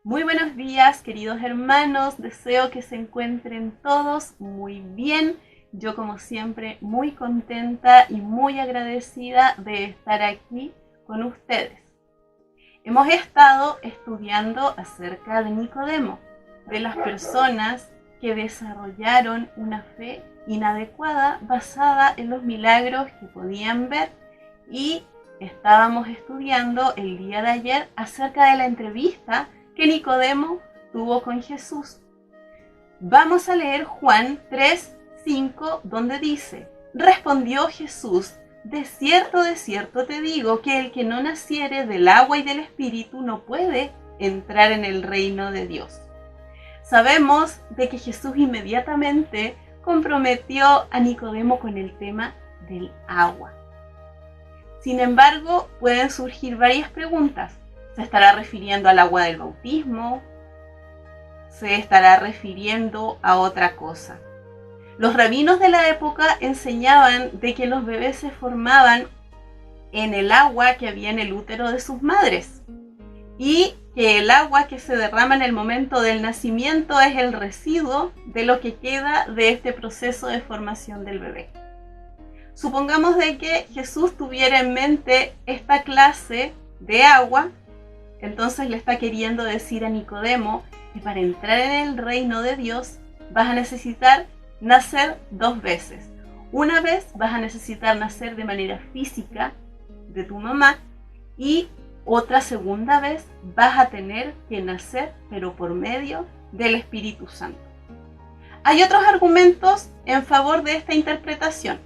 Muy buenos días, queridos hermanos. Deseo que se encuentren todos muy bien. Yo, como siempre, muy contenta y muy agradecida de estar aquí con ustedes. Hemos estado estudiando acerca de Nicodemo, de las personas que desarrollaron una fe inadecuada basada en los milagros que podían ver, y estábamos estudiando el día de ayer acerca de la entrevista que Nicodemo tuvo con Jesús. Vamos a leer Juan 3:5, donde dice: respondió Jesús: de cierto te digo que el que no naciere del agua y del Espíritu no puede entrar en el reino de Dios. Sabemos de que Jesús inmediatamente comprometió a Nicodemo con el tema del agua. Sin embargo, pueden surgir varias preguntas. ¿Se estará refiriendo al agua del bautismo? ¿Se estará refiriendo a otra cosa? Los rabinos de la época enseñaban de que los bebés se formaban en el agua que había en el útero de sus madres, y que el agua que se derrama en el momento del nacimiento es el residuo de lo que queda de este proceso de formación del bebé. Supongamos de que Jesús tuviera en mente esta clase de agua. Entonces le está queriendo decir a Nicodemo que para entrar en el reino de Dios vas a necesitar nacer dos veces. Una vez vas a necesitar nacer de manera física de tu mamá, y otra segunda vez vas a tener que nacer, pero por medio del Espíritu Santo. Hay otros argumentos en favor de esta interpretación.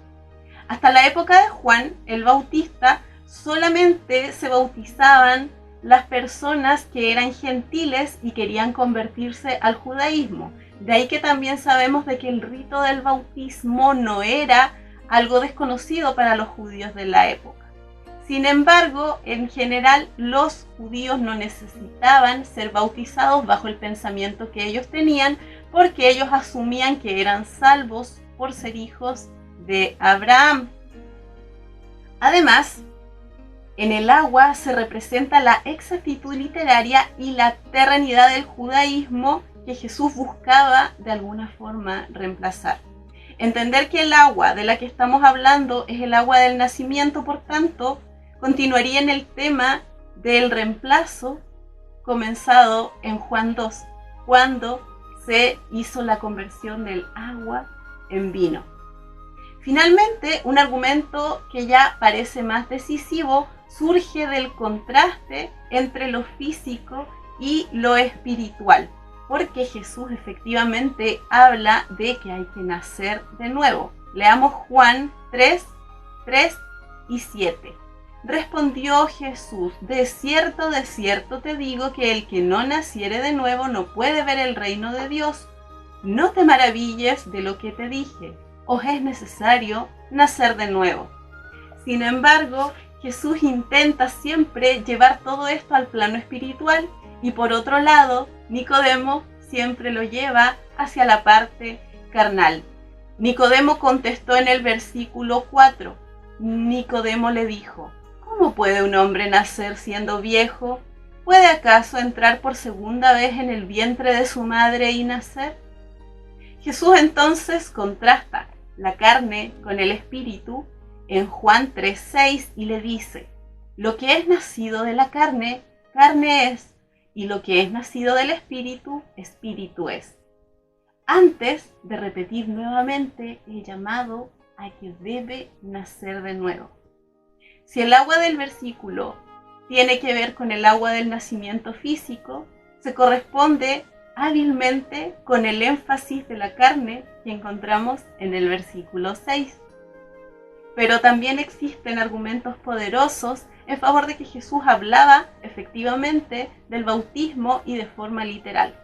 Hasta la época de Juan el Bautista solamente se bautizaban las personas que eran gentiles y querían convertirse al judaísmo. De ahí que también sabemos de que el rito del bautismo no era algo desconocido para los judíos de la época. Sin embargo, en general, los judíos no necesitaban ser bautizados bajo el pensamiento que ellos tenían, porque ellos asumían que eran salvos por ser hijos de Abraham. Además, en el agua se representa la exactitud literaria y la terrenidad del judaísmo que Jesús buscaba de alguna forma reemplazar. Entender que el agua de la que estamos hablando es el agua del nacimiento, por tanto, continuaría en el tema del reemplazo comenzado en Juan 2, cuando se hizo la conversión del agua en vino. Finalmente, un argumento que ya parece más decisivo surge del contraste entre lo físico y lo espiritual, porque Jesús efectivamente habla de que hay que nacer de nuevo. Leamos Juan 3 y 7. Respondió Jesús: de cierto te digo que el que no naciere de nuevo no puede ver el reino de Dios. No te maravilles de lo que te dije, os es necesario nacer de nuevo. Sin embargo, Jesús intenta siempre llevar todo esto al plano espiritual, y por otro lado, Nicodemo siempre lo lleva hacia la parte carnal. Nicodemo contestó en el versículo 4. Nicodemo le dijo: ¿cómo puede un hombre nacer siendo viejo? ¿Puede acaso entrar por segunda vez en el vientre de su madre y nacer? Jesús entonces contrasta la carne con el espíritu en Juan 3:6 y le dice: lo que es nacido de la carne, carne es, y lo que es nacido del espíritu, espíritu es. Antes de repetir nuevamente el llamado a que debe nacer de nuevo. Si el agua del versículo tiene que ver con el agua del nacimiento físico, se corresponde hábilmente con el énfasis de la carne que encontramos en el versículo 6. Pero también existen argumentos poderosos en favor de que Jesús hablaba efectivamente del bautismo y de forma literal.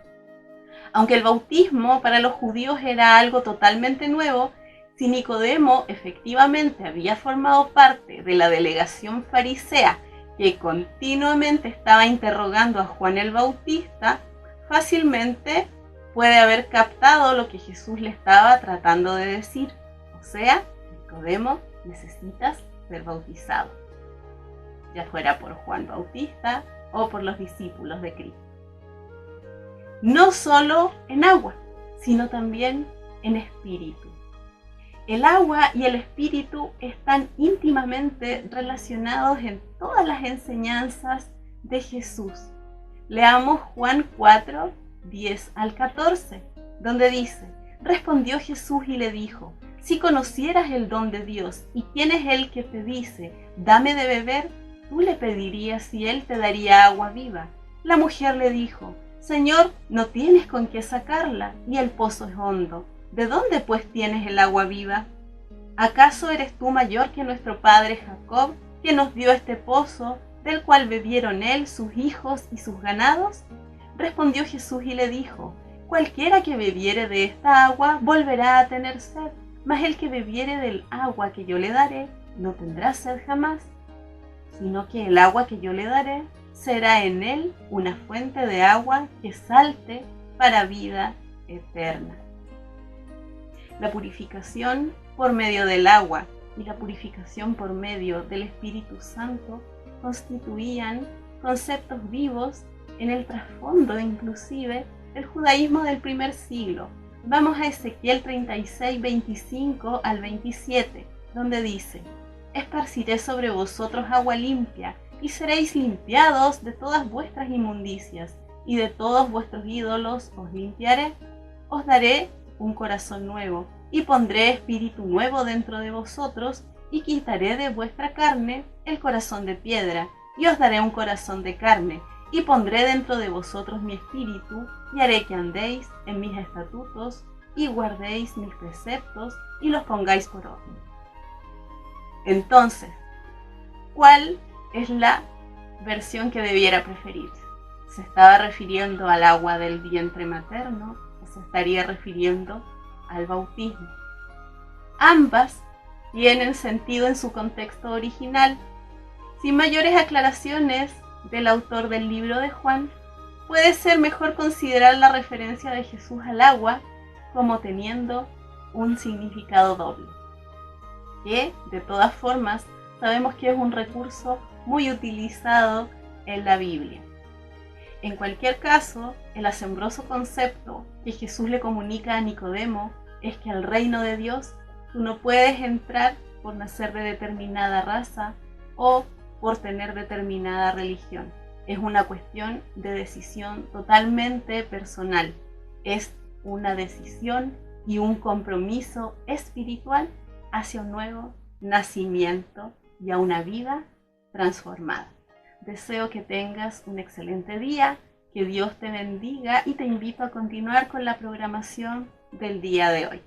Aunque el bautismo para los judíos era algo totalmente nuevo, si Nicodemo efectivamente había formado parte de la delegación farisea que continuamente estaba interrogando a Juan el Bautista, fácilmente puede haber captado lo que Jesús le estaba tratando de decir. O sea, Nicodemo, necesitas ser bautizado, ya fuera por Juan Bautista o por los discípulos de Cristo. no solo en agua, sino también en espíritu. El agua y el espíritu están íntimamente relacionados en todas las enseñanzas de Jesús. Leamos Juan 4, 10 al 14, donde dice: respondió Jesús y le dijo: si conocieras el don de Dios y quién es el que te dice, dame de beber, tú le pedirías y él te daría agua viva. La mujer le dijo: Señor, no tienes con qué sacarla y el pozo es hondo. ¿De dónde pues tienes el agua viva? ¿Acaso eres tú mayor que nuestro padre Jacob, que nos dio este pozo, del cual bebieron él, sus hijos y sus ganados? Respondió Jesús y le dijo: cualquiera que bebiere de esta agua volverá a tener sed, mas el que bebiere del agua que yo le daré no tendrá sed jamás, sino que el agua que yo le daré será en él una fuente de agua que salte para vida eterna. La purificación por medio del agua y la purificación por medio del Espíritu Santo constituían conceptos vivos en el trasfondo inclusive del judaísmo del primer siglo. Vamos a Ezequiel 36, 25 al 27, donde dice: esparciré sobre vosotros agua limpia, y seréis limpiados de todas vuestras inmundicias, y de todos vuestros ídolos os limpiaré. Os daré un corazón nuevo, y pondré espíritu nuevo dentro de vosotros, y quitaré de vuestra carne el corazón de piedra, y os daré un corazón de carne, y pondré dentro de vosotros mi espíritu, y haré que andéis en mis estatutos, y guardéis mis preceptos, y los pongáis por obra. Entonces, ¿cuál es la versión que debiera preferirse? ¿Se estaba refiriendo al agua del vientre materno o se estaría refiriendo al bautismo? Ambas tienen sentido en su contexto original. Sin mayores aclaraciones del autor del libro de Juan, puede ser mejor considerar la referencia de Jesús al agua como teniendo un significado doble, que de todas formas sabemos que es un recurso muy utilizado en la Biblia. En cualquier caso, el asombroso concepto que Jesús le comunica a Nicodemo es que al reino de Dios tú no puedes entrar por nacer de determinada raza o por tener determinada religión. Es una cuestión de decisión totalmente personal. Es una decisión y un compromiso espiritual hacia un nuevo nacimiento y a una vida transformada. Deseo que tengas un excelente día, que Dios te bendiga y te invito a continuar con la programación del día de hoy.